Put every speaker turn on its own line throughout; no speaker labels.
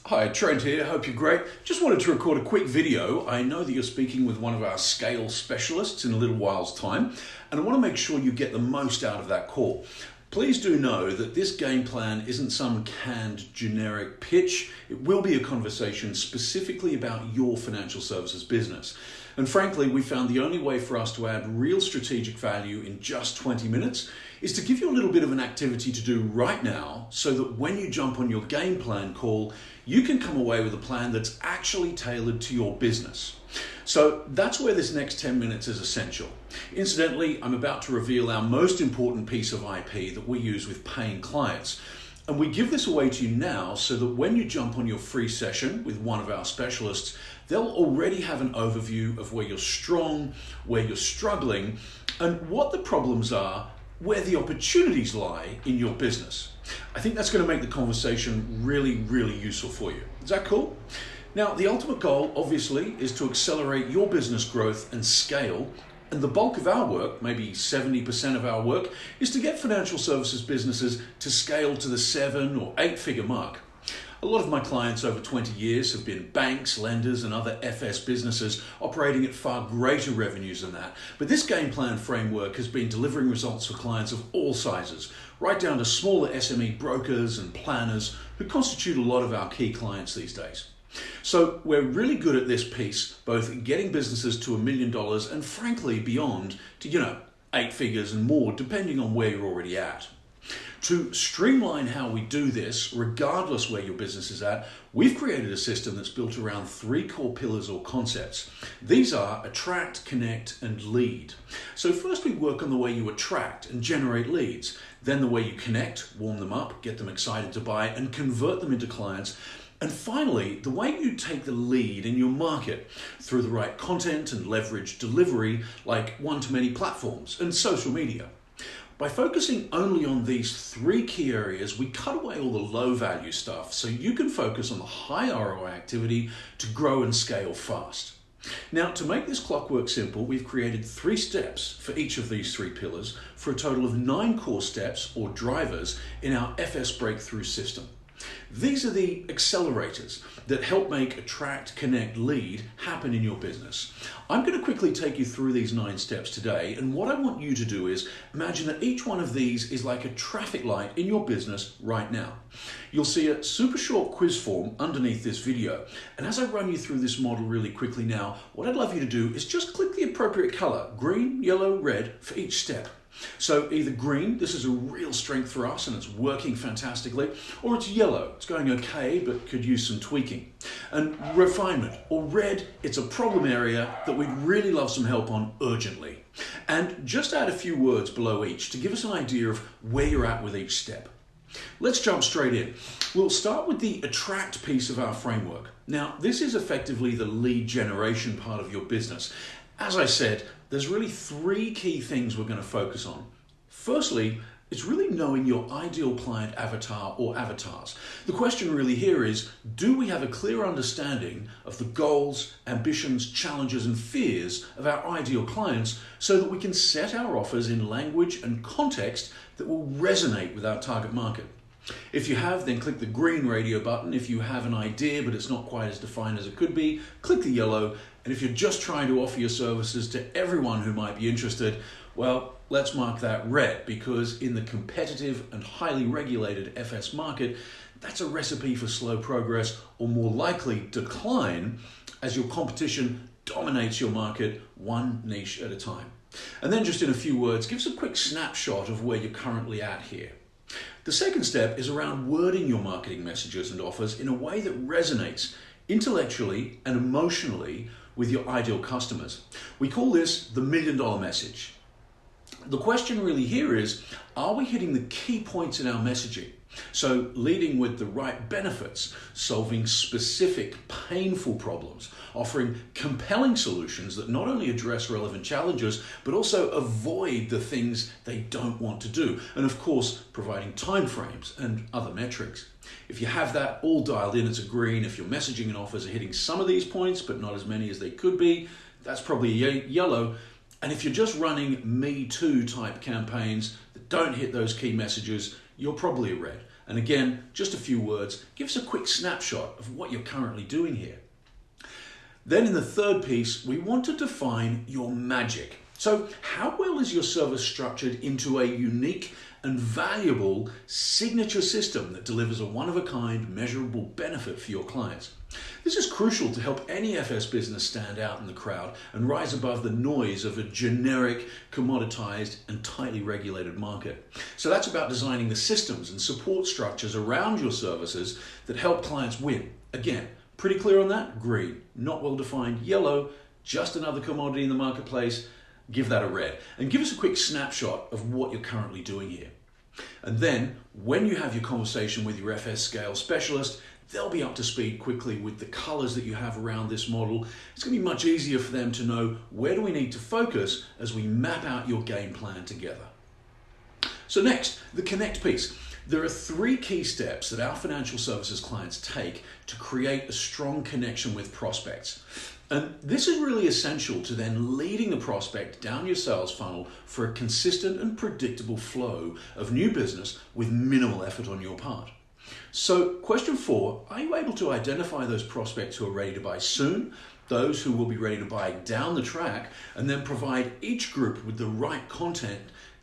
Hi, Trent here. Hope you're great. Just wanted to record a quick video. I know that you're speaking with one of our scale specialists in a little while's time, and I want to make sure you get the most out of that call. Please do know that this game plan isn't some canned generic pitch. It will be a conversation specifically about your financial services business. And frankly, we found the only way for us to add real strategic value in just 20 minutes is to give you a little bit of an activity to do right now so that when you jump on your game plan call, you can come away with a plan that's actually tailored to your business. So that's where this next 10 minutes is essential. Incidentally, I'm about to reveal our most important piece of IP that we use with paying clients. And we give this away to you now so that when you jump on your free session with one of our specialists, they'll already have an overview of where you're strong, where you're struggling, and what the problems are, where the opportunities lie in your business. I think that's going to make the conversation really, really useful for you. Is that cool? Now, the ultimate goal, obviously, is to accelerate your business growth and scale. And the bulk of our work, maybe 70% of our work, is to get financial services businesses to scale to the 7 or 8-figure mark. A lot of my clients over 20 years have been banks, lenders, and other FS businesses operating at far greater revenues than that. But this game plan framework has been delivering results for clients of all sizes, right down to smaller SME brokers and planners who constitute a lot of our key clients these days. So we're really good at this piece, both getting businesses to $1 million and frankly beyond to, 8 figures and more, depending on where you're already at. To streamline how we do this, regardless where your business is at, we've created a system that's built around 3 core pillars or concepts. These are attract, connect, and lead. So first we work on the way you attract and generate leads, then the way you connect, warm them up, get them excited to buy, and convert them into clients. And finally, the way you take the lead in your market through the right content and leverage delivery like one-to-many platforms and social media. By focusing only on these 3 key areas, we cut away all the low-value stuff so you can focus on the high ROI activity to grow and scale fast. Now, to make this clockwork simple, we've created 3 steps for each of these 3 pillars for a total of 9 core steps or drivers in our FS breakthrough system. These are the accelerators that help make attract, connect, lead happen in your business. I'm going to quickly take you through these 9 steps today, and what I want you to do is imagine that each one of these is like a traffic light in your business right now. You'll see a super short quiz form underneath this video, and as I run you through this model really quickly now, what I'd love you to do is just click the appropriate color, green, yellow, red, for each step. So either green, this is a real strength for us and it's working fantastically, or it's yellow, it's going okay but could use some tweaking. And refinement, or red, it's a problem area that we'd really love some help on urgently. And just add a few words below each to give us an idea of where you're at with each step. Let's jump straight in. We'll start with the attract piece of our framework. Now, this is effectively the lead generation part of your business. As I said, there's really 3 key things we're going to focus on. Firstly, it's really knowing your ideal client avatar or avatars. The question really here is, do we have a clear understanding of the goals, ambitions, challenges, and fears of our ideal clients so that we can set our offers in language and context that will resonate with our target market? If you have, then click the green radio button. If you have an idea but it's not quite as defined as it could be, click the yellow. And if you're just trying to offer your services to everyone who might be interested, well, let's mark that red, because in the competitive and highly regulated FS market, that's a recipe for slow progress or more likely decline as your competition dominates your market one niche at a time. And then just in a few words, give us a quick snapshot of where you're currently at here. The second step is around wording your marketing messages and offers in a way that resonates intellectually and emotionally with your ideal customers. We call this the $1 million message. The question really here is, are we hitting the key points in our messaging? So leading with the right benefits, solving specific painful problems, offering compelling solutions that not only address relevant challenges, but also avoid the things they don't want to do. And of course, providing timeframes and other metrics. If you have that all dialed in, it's a green. If your messaging and offers are hitting some of these points, but not as many as they could be, that's probably a yellow. And if you're just running Me Too type campaigns that don't hit those key messages, you're probably a red. And again, just a few words, give us a quick snapshot of what you're currently doing here. Then in the third piece, we want to define your magic. So how well is your service structured into a unique and valuable signature system that delivers a one-of-a-kind measurable benefit for your clients? This is crucial to help any FS business stand out in the crowd and rise above the noise of a generic, commoditized, and tightly regulated market. So that's about designing the systems and support structures around your services that help clients win. Again, pretty clear on that? Green. Not well defined. Yellow, just another commodity in the marketplace. Give that a red. And give us a quick snapshot of what you're currently doing here. And then, when you have your conversation with your FS scale specialist, they'll be up to speed quickly with the colors that you have around this model. It's going to be much easier for them to know where do we need to focus as we map out your game plan together. So next, the connect piece. There are 3 key steps that our financial services clients take to create a strong connection with prospects. And this is really essential to then leading the prospect down your sales funnel for a consistent and predictable flow of new business with minimal effort on your part. So question 4, are you able to identify those prospects who are ready to buy soon, those who will be ready to buy down the track, and then provide each group with the right content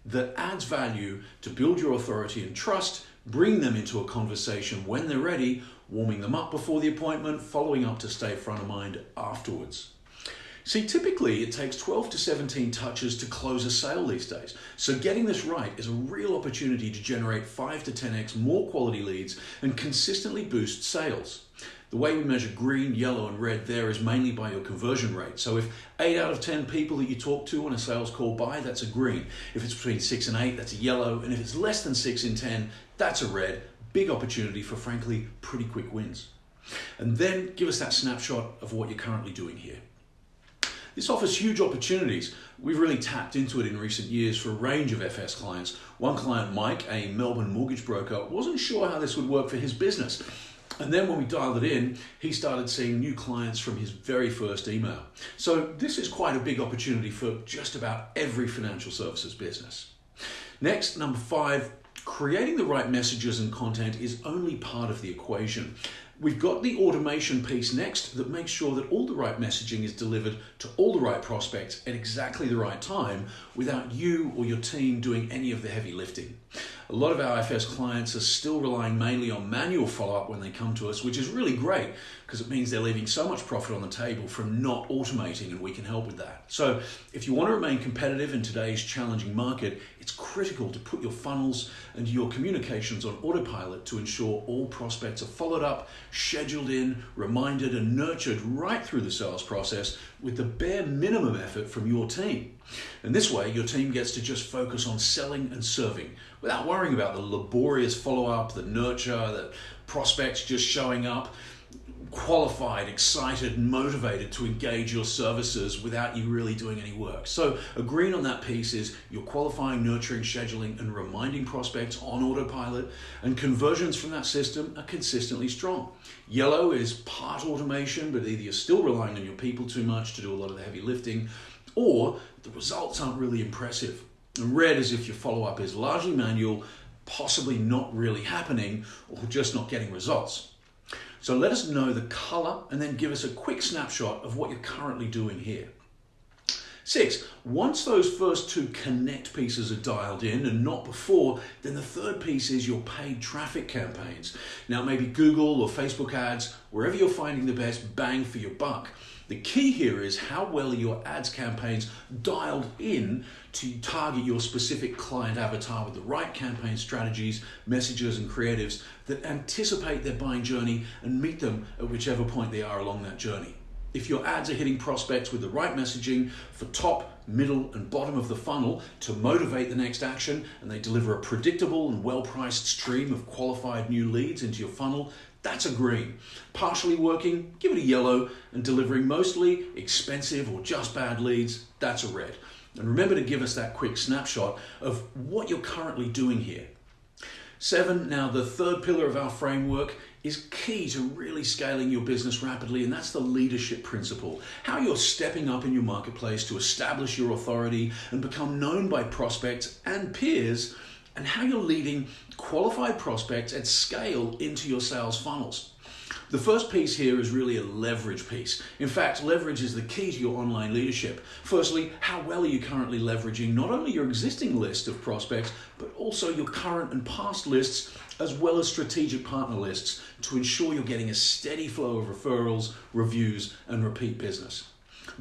that adds value to build your authority and trust, bring them into a conversation when they're ready, warming them up before the appointment, following up to stay front of mind afterwards. See, typically it takes 12 to 17 touches to close a sale these days. So getting this right is a real opportunity to generate 5 to 10x more quality leads and consistently boost sales. The way we measure green, yellow, and red there is mainly by your conversion rate. So if 8 out of 10 people that you talk to on a sales call buy, that's a green. If it's between 6 and 8, that's a yellow. And if it's less than 6 in 10, that's a red. Big opportunity for, frankly, pretty quick wins. And then give us that snapshot of what you're currently doing here. This offers huge opportunities. We've really tapped into it in recent years for a range of FS clients. One client, Mike, a Melbourne mortgage broker, wasn't sure how this would work for his business. And then when we dialed it in, he started seeing new clients from his very first email. So this is quite a big opportunity for just about every financial services business. Next, number 5, creating the right messages and content is only part of the equation. We've got the automation piece next that makes sure that all the right messaging is delivered to all the right prospects at exactly the right time without you or your team doing any of the heavy lifting. A lot of our IFS clients are still relying mainly on manual follow-up when they come to us, which is really great because it means they're leaving so much profit on the table from not automating, and we can help with that. So if you want to remain competitive in today's challenging market, it's critical to put your funnels and your communications on autopilot to ensure all prospects are followed up, scheduled in, reminded, and nurtured right through the sales process with the bare minimum effort from your team. And this way, your team gets to just focus on selling and serving without worrying about the laborious follow-up, the nurture, the prospects just showing up, qualified, excited, and motivated to engage your services without you really doing any work. So agreeing on that piece is you're qualifying, nurturing, scheduling, and reminding prospects on autopilot, and conversions from that system are consistently strong. Yellow is part automation, but either you're still relying on your people too much to do a lot of the heavy lifting, or the results aren't really impressive. And red is if your follow-up is largely manual, possibly not really happening, or just not getting results. So let us know the color and then give us a quick snapshot of what you're currently doing here. 6, once those first 2 connect pieces are dialed in and not before, then the third piece is your paid traffic campaigns. Now maybe Google or Facebook ads, wherever you're finding the best bang for your buck. The key here is how well are your ads campaigns dialed in to target your specific client avatar with the right campaign strategies, messages, and creatives that anticipate their buying journey and meet them at whichever point they are along that journey. If your ads are hitting prospects with the right messaging for top, middle, and bottom of the funnel to motivate the next action, and they deliver a predictable and well-priced stream of qualified new leads into your funnel, that's a green. Partially working, give it a yellow, and delivering mostly expensive or just bad leads, that's a red. And remember to give us that quick snapshot of what you're currently doing here. 7, now the third pillar of our framework is key to really scaling your business rapidly, and that's the leadership principle. How you're stepping up in your marketplace to establish your authority and become known by prospects and peers and how you're leading qualified prospects at scale into your sales funnels. The first piece here is really a leverage piece. In fact, leverage is the key to your online leadership. Firstly, how well are you currently leveraging not only your existing list of prospects, but also your current and past lists, as well as strategic partner lists, to ensure you're getting a steady flow of referrals, reviews, and repeat business.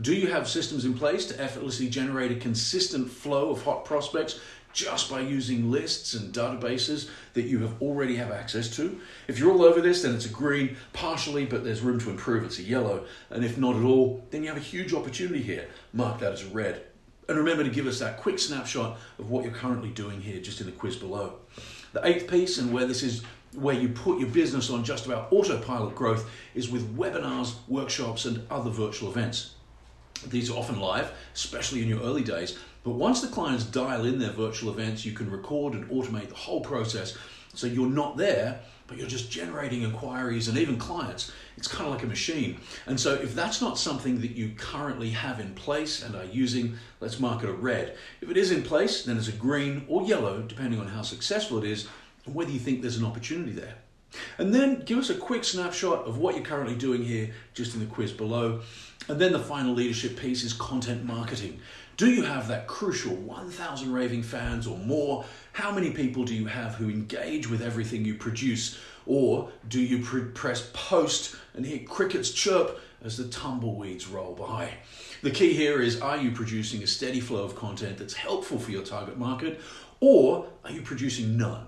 Do you have systems in place to effortlessly generate a consistent flow of hot prospects just by using lists and databases that you already have access to? If you're all over this, then it's a green, partially, but there's room to improve, it's a yellow. And if not at all, then you have a huge opportunity here. Mark that as a red. And remember to give us that quick snapshot of what you're currently doing here just in the quiz below. The eighth piece, and where this is where you put your business on just about autopilot growth, is with webinars, workshops, and other virtual events. These are often live, especially in your early days, but once the clients dial in their virtual events, you can record and automate the whole process, so you're not there, but you're just generating inquiries and even clients. It's kind of like a machine. And so if that's not something that you currently have in place and are using, let's mark it a red. If it is in place, then it's a green or yellow, depending on how successful it is and whether you think there's an opportunity there. And then give us a quick snapshot of what you're currently doing here just in the quiz below. And then the final leadership piece is content marketing. Do you have that crucial 1,000 raving fans or more? How many people do you have who engage with everything you produce? Or do you press post and hear crickets chirp as the tumbleweeds roll by? The key here is, are you producing a steady flow of content that's helpful for your target market? Or are you producing none?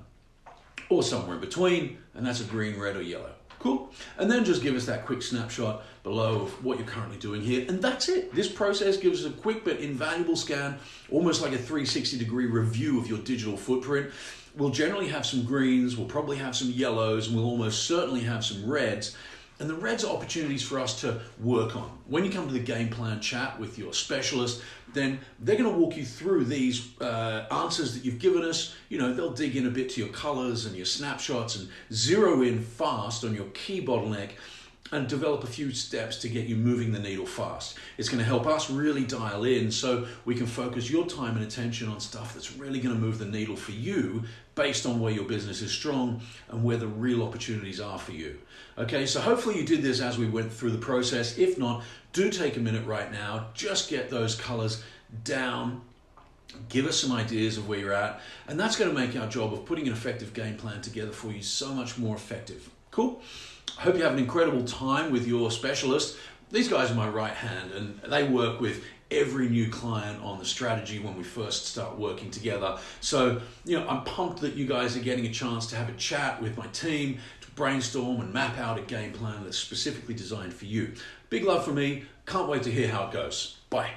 Or somewhere in between, and that's a green, red, or yellow. Cool. And then just give us that quick snapshot below of what you're currently doing here. And that's it. This process gives us a quick but invaluable scan, almost like a 360-degree review of your digital footprint. We'll generally have some greens, we'll probably have some yellows, and we'll almost certainly have some reds. And the reds are opportunities for us to work on. When you come to the game plan chat with your specialist, then they're going to walk you through these answers that you've given us. You know, they'll dig in a bit to your colors and your snapshots and zero in fast on your key bottleneck and develop a few steps to get you moving the needle fast. It's going to help us really dial in so we can focus your time and attention on stuff that's really going to move the needle for you based on where your business is strong and where the real opportunities are for you. Okay, so hopefully you did this as we went through the process. If not, do take a minute right now, just get those colors down, give us some ideas of where you're at, and that's going to make our job of putting an effective game plan together for you so much more effective. Cool? I hope you have an incredible time with your specialist. These guys are my right hand, and they work with every new client on the strategy when we first start working together. So, you know, I'm pumped that you guys are getting a chance to have a chat with my team, to brainstorm and map out a game plan that's specifically designed for you. Big love from me. Can't wait to hear how it goes. Bye.